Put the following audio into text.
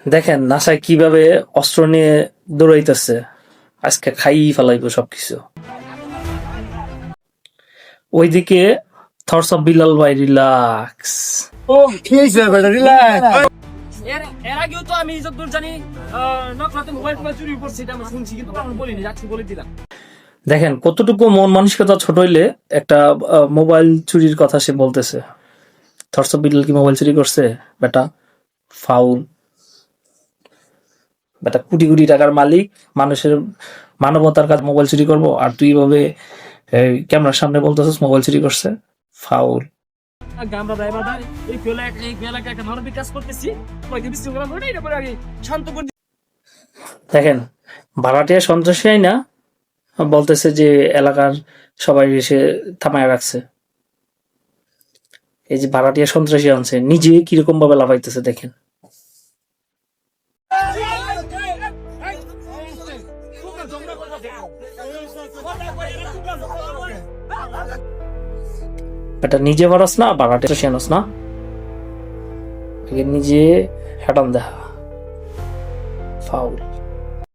দেখেন নাসায় কিভাবে অস্ত্র নিয়ে দৌড়াইতেছে, আজকে খাই ফেলাইবো সবকিছু। ওইদিকে থটস অফ বিলাল ভাই রিল্যাক্স। এর আগেও তো আমি যতদূর জানি নকরাতে মোবাইল চুরি করছি, এটা আমি শুনছি, কিন্তু আমি বলিনি, যাচ্ছি বলে দিলাম। দেখেন কতটুকু মন মানসিকতা ছোট হইলে একটা মোবাইল চুরির কথা সে বলতেছে। থটস অফ বিলাল কি মোবাইল চুরি করছে? বেটা ফাউল, বেটা কোটি কোটি টাকার মালিক, মানুষের মানবতার কাছে মোবাইল চুরি করবো? আর তুই এভাবে ক্যামেরার সামনে বলতেছিস মোবাইল চুরি করছে? ফাউল। আমরা ড্রাইভার এই ফেলাকে একটা মানবিক কাজ করতেছি, কয়েকদিন বিশৃঙ্খলা ঘটে, এটা পরে আগে শান্ত করে। দেখেন ভাড়াটিয়া সন্ত্রাসী না বলতেছে যে এলাকার সবাই এসে থামায় রাখছে। এই যে ভাড়াটিয়া সন্ত্রাসী আনছে, নিজে কিরকম ভাবে লাফাইতেছে দেখেন। এটা নিজে পারস না, ভাড়াটিয়া সেনস না, নিজে হ্যাটাম দেখা ফাউল।